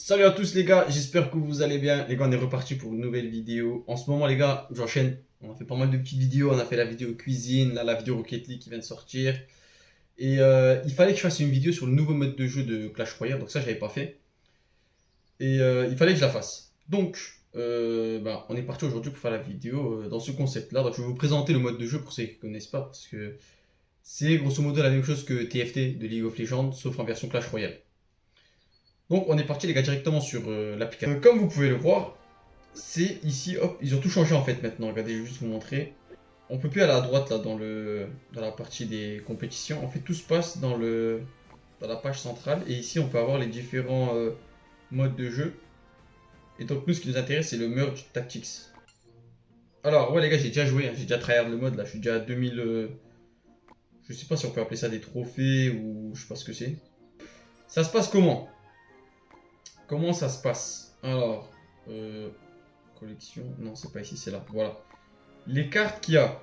Salut à tous les gars, j'espère que vous allez bien. Les gars, on est reparti pour une nouvelle vidéo. En ce moment les gars, j'enchaîne. On a fait pas mal de petites vidéos. On a fait la vidéo cuisine, là la vidéo Rocket League qui vient de sortir. Et il fallait que je fasse une vidéo sur le nouveau mode de jeu de Clash Royale. Donc ça, je l'avais pas fait. Et il fallait que je la fasse. Donc, on est parti aujourd'hui pour faire la vidéo dans ce concept-là. Donc je vais vous présenter le mode de jeu pour ceux qui ne connaissent pas. Parce que c'est grosso modo la même chose que TFT de League of Legends, sauf en version Clash Royale. Donc on est parti les gars directement sur l'application. Comme vous pouvez le voir, c'est ici, hop, ils ont tout changé en fait maintenant. Regardez, je vais juste vous montrer. On peut plus aller à droite là dans la partie des compétitions. En fait, tout se passe dans la page centrale. Et ici, on peut avoir les différents modes de jeu. Et donc nous, ce qui nous intéresse, c'est le Merge Tactics. Alors ouais les gars, j'ai déjà joué, hein, j'ai déjà tryhard le mode là. Je suis déjà à 2000. Je sais pas si on peut appeler ça des trophées ou je sais pas ce que c'est. Ça se passe comment? Comment ça se passe? Alors, collection, non c'est pas ici, c'est là, voilà. Les cartes qu'il y a,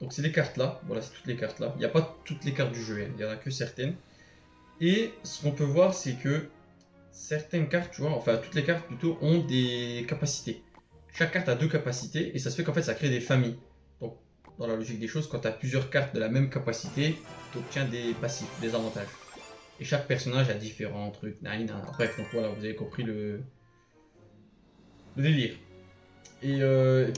donc c'est les cartes là, voilà c'est toutes les cartes là. Il n'y a pas toutes les cartes du jeu, hein. Il n'y en a que certaines. Et ce qu'on peut voir c'est que certaines cartes, tu vois, enfin toutes les cartes plutôt, ont des capacités. Chaque carte a deux capacités et ça se fait qu'en fait ça crée des familles. Donc dans la logique des choses, quand tu as plusieurs cartes de la même capacité, tu obtiens des passifs, des avantages. Et chaque personnage a différents trucs. Bref, donc voilà, vous avez compris le délire. Et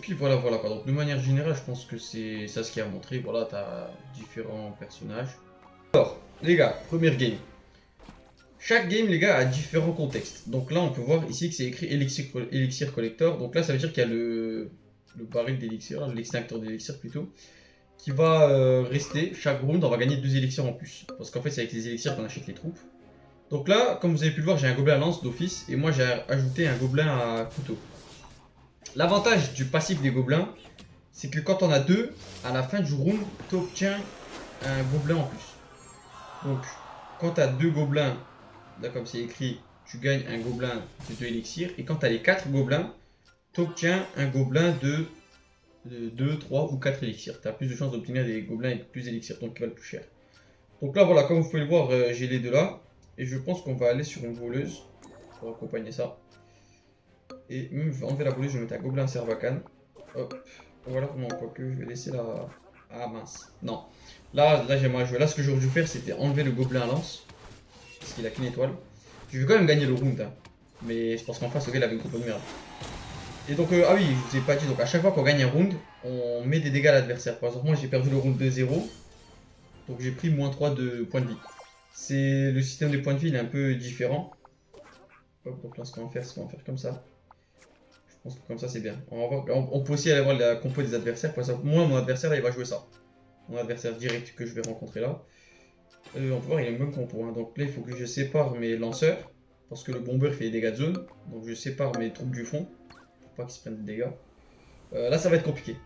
puis voilà, voilà quoi. Donc de manière générale, je pense que c'est ça ce qui a montré. Voilà, t'as différents personnages. Alors, les gars, première game. Chaque game, les gars, a différents contextes. Donc là, on peut voir ici que c'est écrit Elixir Collector. Donc là, ça veut dire qu'il y a le baril d'élixir, l'extincteur d'élixir plutôt, qui va rester. Chaque round, on va gagner 2 élixirs en plus. Parce qu'en fait, c'est avec les élixirs qu'on achète les troupes. Donc là, comme vous avez pu le voir, j'ai un gobelin à lance d'office. Et moi, j'ai ajouté un gobelin à couteau. L'avantage du passif des gobelins, c'est que quand on a deux, à la fin du round, tu obtiens un gobelin en plus. Donc, quand tu as deux gobelins, là comme c'est écrit, tu gagnes un gobelin de 2 élixirs. Et quand tu as les 4 gobelins, tu obtiens un gobelin de 2, 3 ou 4 élixirs. Tu as plus de chances d'obtenir des gobelins avec plus d'élixirs, donc qui valent plus cher. Donc là, voilà, comme vous pouvez le voir, j'ai les deux là. Et je pense qu'on va aller sur une voleuse pour accompagner ça. Et même, je vais enlever la voleuse, je vais mettre un gobelin Servacane. Hop. Ou alors, non, quoique, je vais laisser la... Ah mince. Non. Là j'aimerais jouer. Là, ce que j'aurais dû faire, c'était enlever le gobelin à lance. Parce qu'il a qu'une étoile. Je vais quand même gagner le round. Hein. Mais c'est parce qu'en face, le gars, il avait une coupe de merde. Et donc, ah oui, je vous ai pas dit. Donc, à chaque fois qu'on gagne un round, on met des dégâts à l'adversaire. Par exemple, moi, j'ai perdu le round 2-0. Donc, j'ai pris moins 3 de points de vie. Le système de points de vie, il est un peu différent. Hop, donc là, ce qu'on va faire, c'est qu'on va faire comme ça. Je pense que comme ça c'est bien. On peut aussi aller voir la compo des adversaires. Par exemple, moi, mon adversaire là, il va jouer ça. Mon adversaire direct que je vais rencontrer là. On peut voir, il a une bonne compo. Hein. Donc là, il faut que je sépare mes lanceurs. Parce que le bomber fait des dégâts de zone. Donc je sépare mes troupes du fond. Pour pas qu'ils se prennent des dégâts. Là, ça va être compliqué.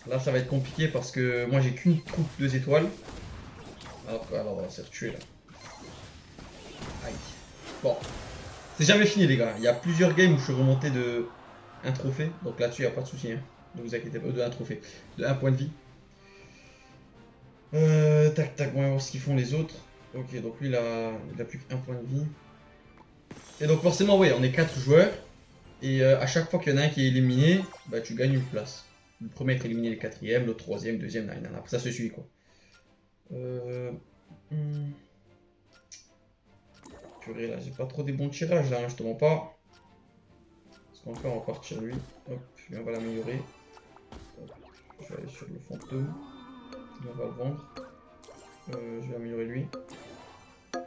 Là, ça va être compliqué parce que moi, j'ai qu'une troupe 2 étoiles. Alors on va se faire tuer là. Aïe. Bon. C'est jamais fini, les gars. Il y a plusieurs games où je suis remonté de un trophée. Donc là-dessus, il n'y a pas de souci. Hein. Ne vous inquiétez pas. De un trophée. De un point de vie. Tac, tac. On va voir ce qu'ils font les autres. Ok, donc lui, il a plus qu'un point de vie. Et donc, forcément, ouais, on est 4 joueurs. Et à chaque fois qu'il y en a un qui est éliminé, bah, tu gagnes une place. Le premier est éliminé, le quatrième, le troisième, deuxième, nan, nan. Après, ça se suit, quoi. Purée, là, j'ai pas trop des bons tirages, là, hein, je te mens pas. Parce qu'en fait, on va partir lui. Hop, lui, on va l'améliorer. Je vais aller sur le fantôme. Lui, on va le vendre. Je vais améliorer lui.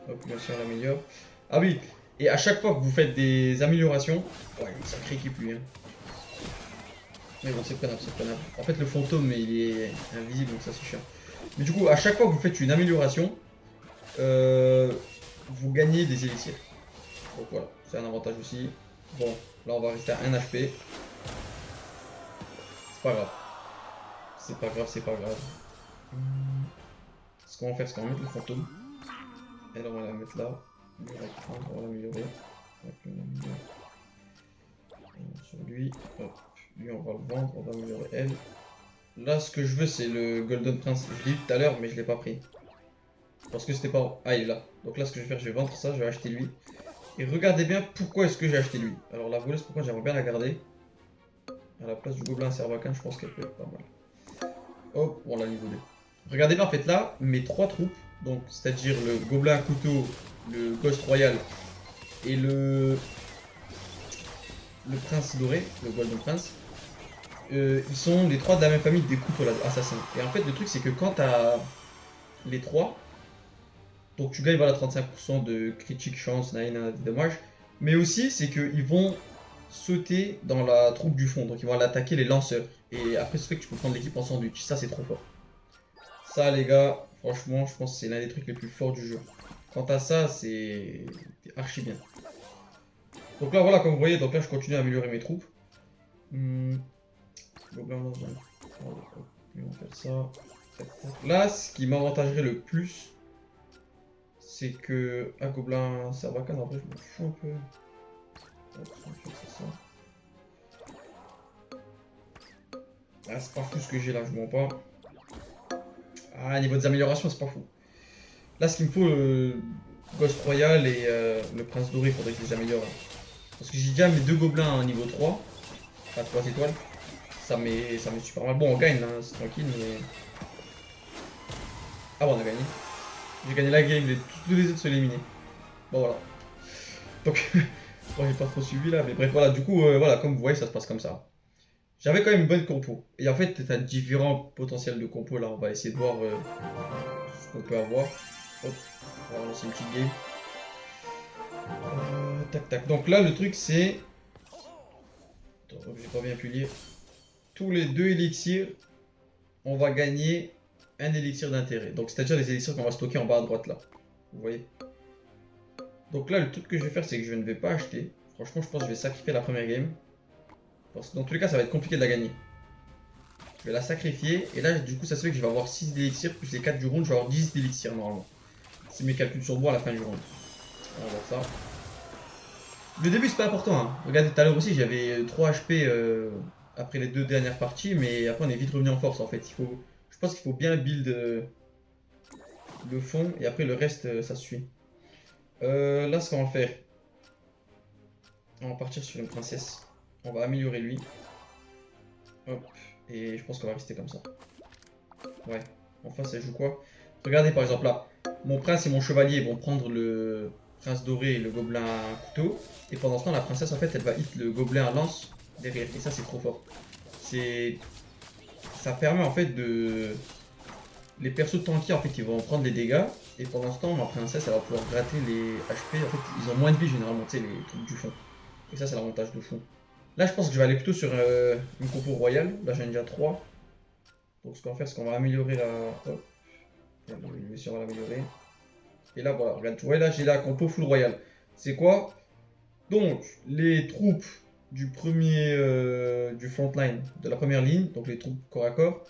Hop, bien sûr, on l'améliore. Ah oui, et à chaque fois que vous faites des améliorations, ouais, une sacrée équipe lui. Hein. Mais bon, c'est prenable, c'est prenable. En fait, le fantôme, il est invisible, donc ça c'est chiant. Mais du coup, à chaque fois que vous faites une amélioration, vous gagnez des élixirs. Donc voilà, c'est un avantage aussi. Bon, là on va rester à 1 HP. C'est pas grave. C'est pas grave, c'est pas grave. Ce qu'on va faire, c'est qu'on va mettre le fantôme. Et là on va la mettre là. On va prendre, on va l'améliorer. Sur lui. Hop. Lui on va le vendre, on va améliorer elle. Là ce que je veux c'est le Golden Prince. Je l'ai eu tout à l'heure mais je l'ai pas pris. Parce que c'était pas... Ah il est là. Donc là ce que je vais faire, je vais vendre ça, je vais acheter lui. Et regardez bien pourquoi est-ce que j'ai acheté lui. Alors la voleuse, pourquoi j'aimerais bien la garder. À la place du gobelin Servacan, je pense qu'elle peut être pas mal. Hop, on l'a niveau 2. Regardez bien en fait là, mes 3 troupes, donc c'est-à-dire le gobelin à couteau, le ghost royal et le prince doré, le golden prince, ils sont les 3 de la même famille des couteaux assassins. Et en fait le truc c'est que quand t'as les 3, donc tu gagnes voilà 35% de critique chance, naïna, dommage, mais aussi c'est qu'ils vont sauter dans la troupe du fond, donc ils vont aller attaquer les lanceurs. Et après ce fait que tu peux prendre l'équipe en sandwich, ça c'est trop fort. Ça, les gars, franchement, je pense que c'est l'un des trucs les plus forts du jeu. Quant à ça, c'est archi bien. Donc là, voilà, comme vous voyez, donc là, je continue à améliorer mes troupes. Gobelin dans un- on va faire ça. Là, ce qui m'avantagerait le plus, c'est que un gobelin Sarbacane, en vrai, je m'en fous un peu. Hop, on va faire ça. Ah, c'est pas fou ce que j'ai là, je mens pas. Ah, niveau des améliorations, c'est pas fou. Là, ce qu'il me faut, Ghost Royal et le Prince Doré, il faudrait que je les améliore. Parce que j'ai déjà mes 2 gobelins à niveau 3, à 3 étoiles. Ça met super mal. Bon, on gagne, hein, c'est tranquille, mais. Ah, bon, on a gagné. J'ai gagné la game, tous les autres sont éliminés. Bon, voilà. Donc, bon, j'ai pas trop suivi là, mais bref, voilà. Du coup, voilà, comme vous voyez, ça se passe comme ça. J'avais quand même une bonne compo. Et en fait, t'as différents potentiels de compo là. On va essayer de voir ce qu'on peut avoir. Hop, on va lancer une petite game. Tac tac. Donc là, le truc c'est. Attends, j'ai pas bien pu lire. Tous les 2 élixirs, on va gagner un élixir d'intérêt. Donc c'est-à-dire les élixirs qu'on va stocker en bas à droite là. Vous voyez. Donc là, le truc que je vais faire, c'est que je ne vais pas acheter. Franchement, je pense que je vais sacrifier la première game. Parce que dans tous les cas, ça va être compliqué de la gagner. Je vais la sacrifier. Et là, du coup, ça se fait que je vais avoir 6 élixirs plus les 4 du round. Je vais avoir 10 élixirs normalement. Si mes calculs sont bons à la fin du round. On va voir ça. Le début, c'est pas important. Hein. Regardez, tout à l'heure aussi, j'avais 3 HP après les 2 dernières parties. Mais après, on est vite revenu en force en fait. Je pense qu'il faut bien build le fond. Et après, le reste, ça suit. Là, ce qu'on va faire, on va partir sur une princesse. On va améliorer lui. Hop. Et je pense qu'on va rester comme ça. Ouais. En face, elle joue quoi? Regardez par exemple là. Mon prince et mon chevalier vont prendre le prince doré et le gobelin à couteau. Et pendant ce temps, la princesse, en fait, elle va hit le gobelin à lance derrière. Et ça, c'est trop fort. C'est... Ça permet en fait de... Les persos tanky, en fait, ils vont prendre les dégâts. Et pendant ce temps, ma princesse, elle va pouvoir gratter les HP. En fait, ils ont moins de vie généralement, tu sais, les trucs du fond. Et ça, c'est l'avantage de fou. Là, je pense que je vais aller plutôt sur une compo royale. Là, j'en ai déjà 3. Donc, ce qu'on va faire, c'est qu'on va améliorer la. Hop. On va l'améliorer. Et là, voilà. Regarde, tu vois, là, j'ai la compo full royale. C'est quoi? Donc, les troupes du premier. Du frontline, de la première ligne, donc les troupes corps à corps,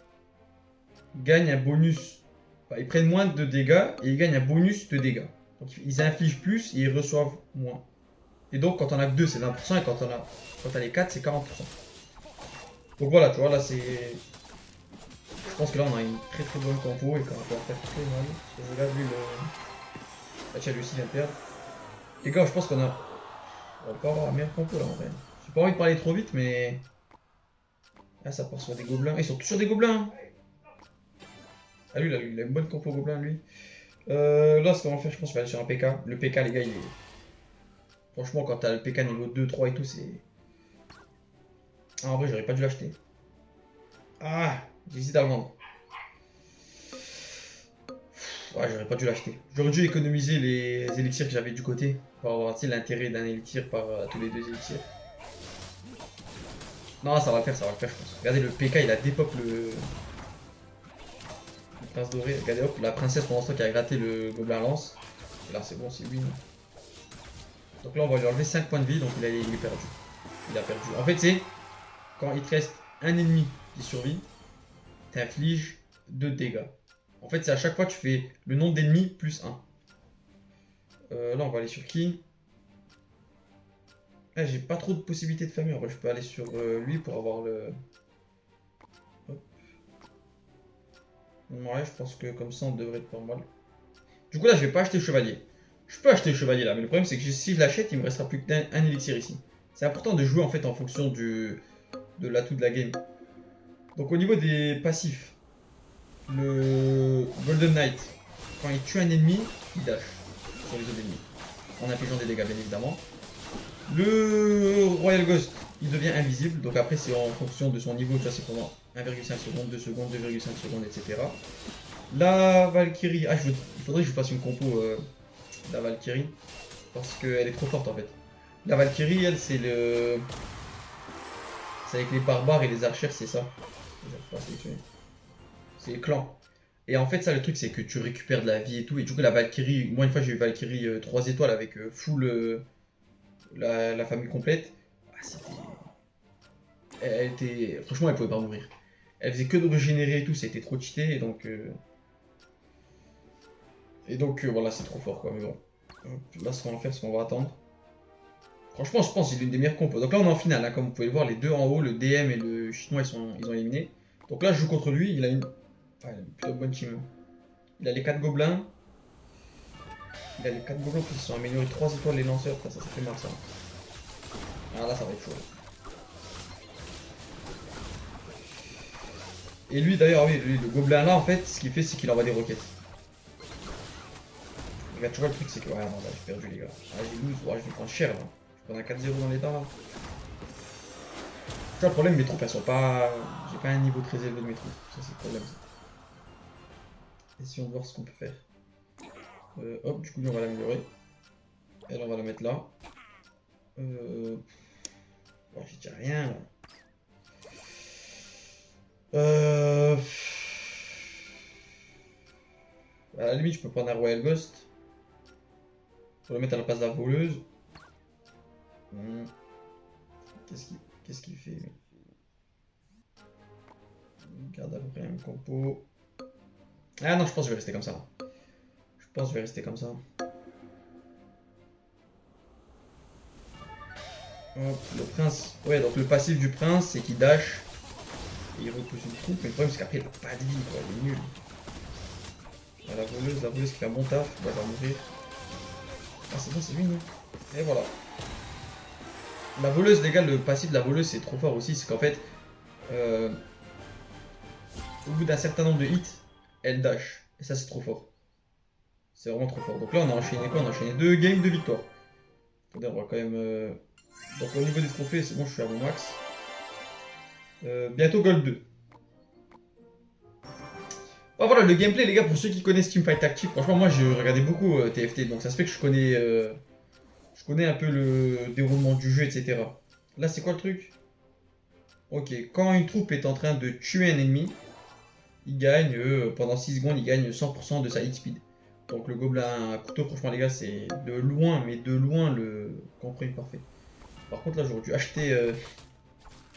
gagnent un bonus. Enfin, ils prennent moins de dégâts et ils gagnent un bonus de dégâts. Donc, ils infligent plus et ils reçoivent moins. Et donc, quand on a que 2, c'est 20%. Et quand on a les 4, c'est 40%. Donc voilà, tu vois, là, c'est. Je pense que là, on a une très très bonne compo et qu'on va pouvoir faire très mal. Parce que je regarde lui le. Ah, tiens, lui aussi, il vient de perdre. Les gars, je pense qu'on a. On va pas avoir la meilleure compo là en vrai. J'ai pas envie de parler trop vite, mais. Là, ça part sur des gobelins. Ils sont tous sur des gobelins! Hein. Ah, lui, là, lui, il a une bonne compo gobelin, lui. Là, ce qu'on va faire, je pense que je vais aller sur un PK. Le PK, les gars, il est. Franchement, quand t'as le PK niveau 2, 3 et tout, c'est. Ah, en vrai, j'aurais pas dû l'acheter. Ah! J'hésite à le vendre. Ouais, j'aurais pas dû l'acheter. J'aurais dû économiser les élixirs que j'avais du côté. Pour avoir l'intérêt d'un élixir par tous les 2 élixirs. Non, ça va le faire, ça va le faire, je pense. Regardez, le PK, il a dépop le prince doré. Regardez, hop, la princesse pendant ce temps qui a gratté le gobelin lance. Et là, c'est bon, c'est win. Donc là, on va lui enlever 5 points de vie, donc il est perdu. Il a perdu. En fait, c'est quand il te reste un ennemi qui survit, t'infliges 2 dégâts. En fait, c'est à chaque fois que tu fais le nombre d'ennemis plus 1. Là, on va aller sur qui? Ah, j'ai pas trop de possibilités de famille. En vrai, je peux aller sur lui pour avoir le. Hop. Ouais, je pense que comme ça, on devrait être pas mal. Du coup, là, je vais pas acheter le chevalier. Je peux acheter le chevalier là, mais le problème c'est que si je l'achète, il me restera plus qu'un élixir ici. C'est important de jouer en fait en fonction de l'atout de la game. Donc au niveau des passifs, le Golden Knight, quand il tue un ennemi, il dash sur les autres ennemis. En infligeant des dégâts bien évidemment. Le Royal Ghost, il devient invisible. Donc après c'est en fonction de son niveau, tu vois, c'est pendant 1,5 secondes, 2 secondes, 2,5 secondes, etc. La Valkyrie, il faudrait que je fasse une compo de la Valkyrie. Parce qu'elle est trop forte en fait. La Valkyrie, elle, c'est le... C'est avec les barbares et les archères, c'est ça. C'est les clans. Et en fait, ça, le truc, c'est que tu récupères de la vie et tout. Et du coup, la Valkyrie, moi, une fois, j'ai eu Valkyrie 3 étoiles avec full la famille complète. Ah, c'était. Elle était. Franchement, elle pouvait pas mourir. Elle faisait que de régénérer et tout, c'était trop cheaté. Et donc, voilà, c'est trop fort quoi. Mais bon. Là, ce qu'on va faire, c'est qu'on va attendre. Franchement, je pense que c'est l'une des meilleures compos. Donc là, on est en finale. Hein, comme vous pouvez le voir, les deux en haut, le DM et le chinois, ils ont éliminé. Donc là, je joue contre lui. Il a une plutôt bonne team. Il a les 4 gobelins. Il a les 4 gobelins qui se sont améliorés 3 étoiles les lanceurs. Ça fait mal ça. Ah là, ça va être chaud. Et lui, d'ailleurs, oui, lui, le gobelin là, en fait, ce qu'il fait, c'est qu'il envoie des roquettes. Regarde, tu vois, le truc, c'est que. Ouais, non, là, j'ai perdu, les gars. Ah, j'ai 12. Ouais, je vais prendre cher là. Je prends un 4-0 dans les dents là. Tu vois, le problème, mes troupes, elles sont pas. J'ai pas un niveau très élevé de mes troupes. Ça, c'est le problème. Essayons de voir ce qu'on peut faire. Hop, du coup, lui, on va l'améliorer. Elle, on va la mettre là. Bon, j'ai dit rien là. À la limite, je peux prendre un Royal Ghost. Pour le mettre à la place de la voleuse. Qu'est-ce qu'il fait lui? Il garde à peu près un compo. Ah non, je pense que je vais rester comme ça. Je pense que je vais rester comme ça. Hop, le prince. Ouais, donc le passif du prince, c'est qu'il dash. Et il repousse une troupe. Mais le problème, c'est qu'après, il a pas de vie, quoi. Il est nul. Ah, la voleuse qui fait un bon taf. Elle va mourir. Ah, c'est bon, c'est lui, non? Et voilà. La voleuse, les gars, le passif de la voleuse, c'est trop fort aussi. C'est qu'en fait, au bout d'un certain nombre de hits, elle dash. Et ça, c'est trop fort. C'est vraiment trop fort. Donc là, on a enchaîné quoi? On a enchaîné 2 games de victoire. Attendez, on va quand même. Donc au niveau des trophées, c'est bon, je suis à mon max. Bientôt Gold 2. Oh, voilà, le gameplay, les gars, pour ceux qui connaissent Teamfight Tactics, franchement, moi, je regardais beaucoup TFT. Donc ça se fait que je connais un peu le déroulement du jeu, etc. Là, c'est quoi le truc? Ok, quand une troupe est en train de tuer un ennemi, il gagne, pendant 6 secondes, il gagne 100% de sa hit speed. Donc le gobelin à couteau, franchement les gars, c'est de loin, mais de loin le compromis parfait. Par contre là, j'aurais dû acheter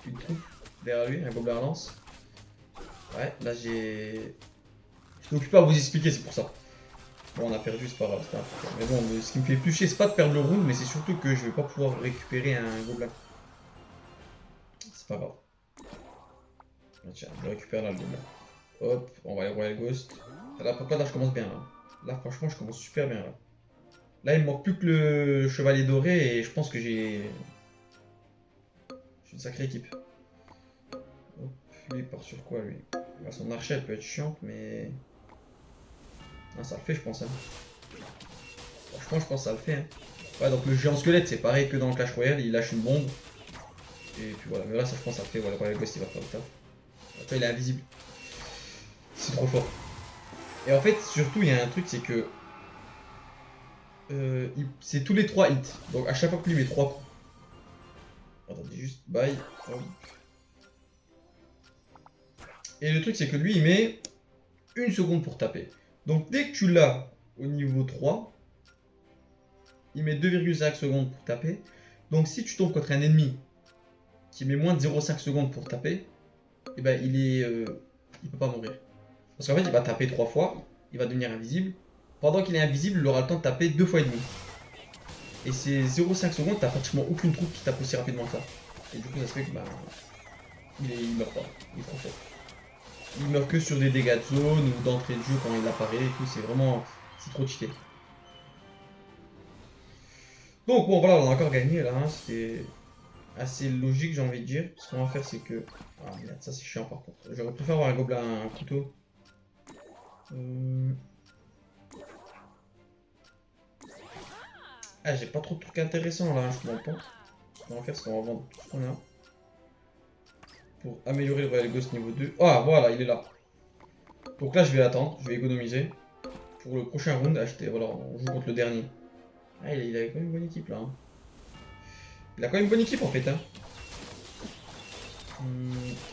une troupe derrière lui, un gobelin à lance. Ouais, là j'ai... Je m'occupe pas à vous expliquer, c'est pour ça. Bon, on a perdu, c'est pas grave, c'est pas grave. Mais bon, ce qui me fait plus chier, c'est pas de perdre le round, mais c'est surtout que je vais pas pouvoir récupérer un gobelin. C'est pas grave. Ah, tiens, je récupère là le gobelin. Hop, on va aller Royal Ghost. Là, pourquoi là je commence bien là. Là, franchement, je commence super bien là. Là, il me manque plus que le chevalier doré et je pense que j'ai une sacrée équipe. Hop, lui, il part sur quoi lui? Bah, son archer, elle peut être chiante, mais. Ah, ça le fait, je pense. Hein. Franchement, je pense que ça le fait. Hein. Ouais, donc le géant squelette, c'est pareil que dans le Clash Royale, il lâche une bombe. Et puis voilà, mais là, ça, je pense que ça le fait. Voilà, le Ghost, il va faire le taf. Après, il est invisible. C'est trop fort. Et en fait, surtout, il y a un truc, c'est que. C'est tous les 3 hits. Donc à chaque fois que lui met 3 coups. Attendez, juste bye. Hop. Et le truc, c'est que lui, il met 1 seconde pour taper. Donc dès que tu l'as au niveau 3, il met 2,5 secondes pour taper. Donc si tu tombes contre un ennemi qui met moins de 0,5 secondes pour taper, et ben il peut pas mourir. Parce qu'en fait, il va taper 3 fois, il va devenir invisible. Pendant qu'il est invisible, il aura le temps de taper 2 fois et demi. Et c'est 0,5 secondes, t'as pratiquement aucune troupe qui tape aussi rapidement que ça. Et du coup, ça se fait que bah, il meurt pas. Il est trop fort. Il meurt que sur des dégâts de zone ou d'entrée de jeu quand il apparaît et tout. C'est vraiment. C'est trop cheaté. Donc bon voilà, on a encore gagné là, hein. C'était assez logique j'ai envie de dire. Ce qu'on va faire c'est que... Ah merde, ça c'est chiant par contre. J'aurais préféré avoir un gobelin, un couteau. Ah j'ai pas trop de trucs intéressants là, hein, je comprends pas. Ce qu'on va faire c'est qu'on va vendre tout ce qu'on a. Pour améliorer le Royal Ghost niveau 2. Ah voilà, il est là. Donc là je vais attendre, je vais économiser. Pour le prochain round, acheter. Voilà, on joue contre le dernier. Ah il avait quand même une bonne équipe là. Hein. Il a quand même une bonne équipe en fait. Hein.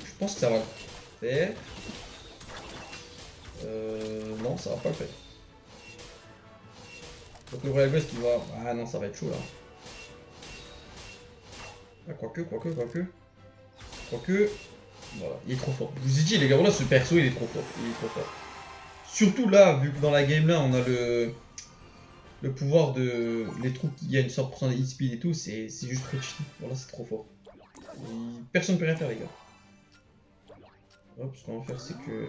Je pense que ça va le faire. Non, ça va pas le faire. Donc le Royal Ghost il va... Ah non, ça va être chaud là. Ah, quoique. Voilà, il est trop fort. Je vous ai dit les gars, voilà ce perso il est trop fort. Il est trop fort. Surtout là, vu que dans la game là on a le pouvoir de... Les troupes qui gagnent 100% des hit speed et tout, c'est juste trop cheaté. Voilà, c'est trop fort. Personne ne peut rien faire les gars. Hop, ce qu'on va faire c'est que...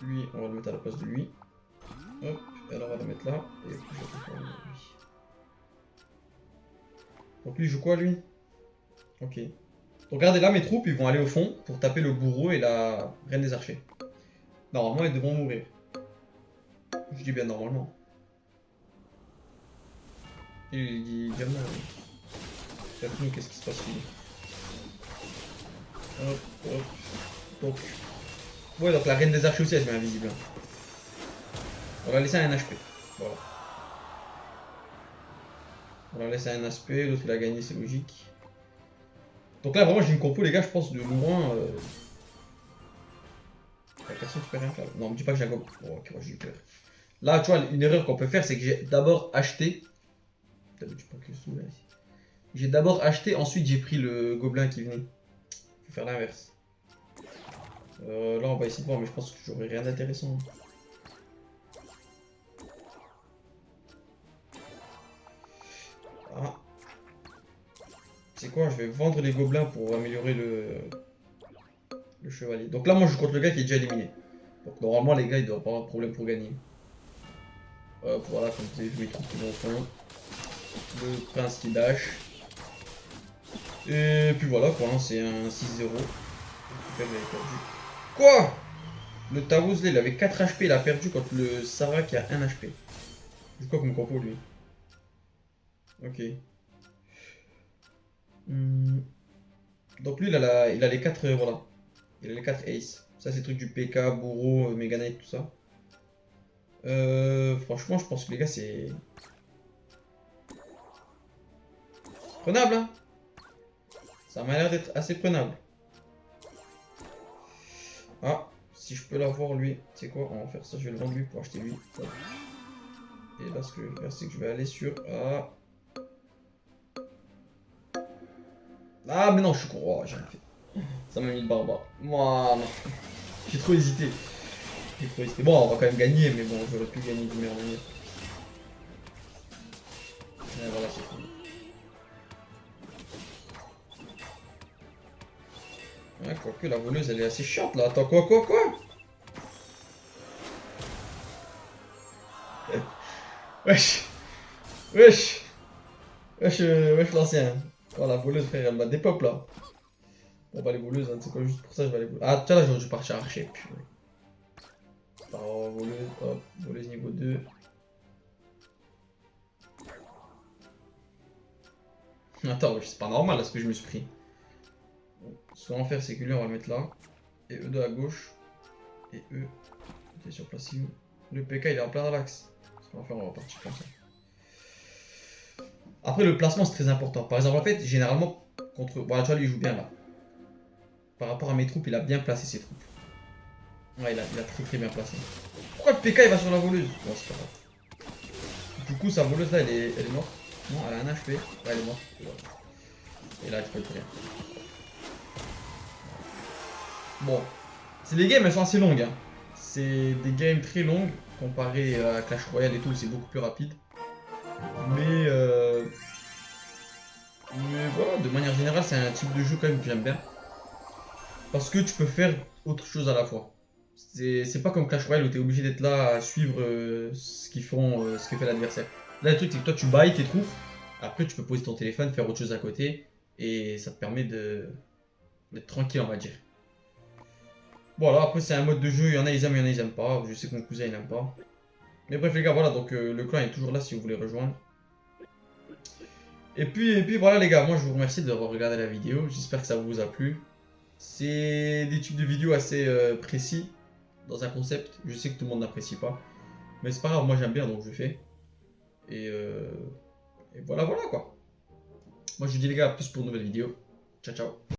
Lui, on va le mettre à la place de lui. Hop, et alors on va le mettre là. Et puis je vais faire lui. Donc lui il joue quoi lui? Ok. Donc regardez là mes troupes ils vont aller au fond pour taper le bourreau et la reine des archers. Normalement ils devront mourir. Je dis bien normalement. Il dit diamant. Nous qu'est-ce qui se passe lui? Hop, hop. Donc. Ouais donc la reine des archers aussi elle se met invisible. On va laisser un HP. Voilà. On va laisser un HP, l'autre il a gagné, c'est logique. Donc là vraiment j'ai une compo les gars je pense de loin. Personne ne peut rien faire. Non me dis pas que j'ai un gobe. Oh, ok, j'ai eu peur. Là tu vois une erreur qu'on peut faire c'est que j'ai d'abord acheté. J'ai d'abord acheté, ensuite j'ai pris le gobelin qui venait. Faut faire l'inverse. Là on va essayer de voir mais je pense que j'aurai rien d'intéressant. Ah. C'est quoi? Je vais vendre les gobelins pour améliorer le chevalier. Donc là moi je joue contre le gars qui est déjà éliminé. Donc normalement les gars ils doivent pas avoir de problème pour gagner. Hop voilà comme vous avez vu mes troupes qui vont au fond. Le prince qui dash. Et puis voilà quoi, hein, c'est un 6-0. Quoi? Le Taouz il avait 4 HP, il a perdu contre le Sarah qui a 1 HP. C'est quoi comme compo lui? Ok. Donc lui il a les 4 voilà. Il a les 4 ace. Ça c'est le truc du PK, Bourreau, Mega Knight, tout ça. Franchement je pense que les gars c'est... Prenable hein. Ça m'a l'air d'être assez prenable. Ah, si je peux l'avoir lui, tu sais quoi, on va faire ça, je vais le vendre lui pour acheter lui. Et là ce que je vais faire c'est que je vais aller sur... Ah, ah mais non je suis con, oh, j'ai rien fait. Ça m'a mis le barbare. Moi non. J'ai trop hésité. Bon on va quand même gagner mais bon j'aurais pu gagner d'une meilleure manière. Et voilà c'est fini. Ouais, quoique la voleuse elle est assez chiante là. Attends, quoi? Wesh wesh l'ancien. Oh la voleuse frère, elle m'a dépop là. Bon bah les voleuses, hein, c'est quoi juste pour ça je vais aller voler. Ah tiens là j'aurais dû partir archer. Oh voleuse, hop, voleuse niveau 2. Attends, c'est pas normal là ce que je me suis pris. Ce qu'on va faire c'est que lui on va le mettre là. Et eux deux à gauche. Et eux. Ok sur place. Le PK il est en plein dans l'axe. Ce qu'on va faire, on va partir comme ça. Après le placement c'est très important. Par exemple en fait généralement contre... Voilà tu vois lui il joue bien là. Par rapport à mes troupes il a bien placé ses troupes. Ouais il a très bien placé. Pourquoi le PK il va sur la voleuse? Bon c'est pas grave. Du coup sa voleuse là elle est morte. Non elle a un HP. Là elle est morte. Et là tu peux le tirer. Bon. C'est des games elles sont assez longues hein. C'est des games très longues. Comparé à Clash Royale et tout c'est beaucoup plus rapide. Mais voilà, de manière générale, c'est un type de jeu quand même que j'aime bien. Parce que tu peux faire autre chose à la fois. C'est pas comme Clash Royale où tu es obligé d'être là à suivre ce qu'ils font, ce que fait l'adversaire. Là, le truc, c'est que toi, tu bailles tes troupes. Après, tu peux poser ton téléphone, faire autre chose à côté, et ça te permet d'être tranquille, on va dire. Voilà, après, c'est un mode de jeu, il y en a, ils aiment, il y en a, ils aiment pas. Je sais que mon cousin, il aime pas. Mais bref, les gars, voilà, donc le clan est toujours là si vous voulez rejoindre. Et puis voilà, les gars, moi, je vous remercie d'avoir regardé la vidéo. J'espère que ça vous a plu. C'est des types de vidéos assez précis dans un concept. Je sais que tout le monde n'apprécie pas. Mais c'est pas grave, moi j'aime bien donc je fais. Et, euh, et voilà, voilà quoi. Moi je vous dis les gars, à plus pour une nouvelle vidéo. Ciao, ciao.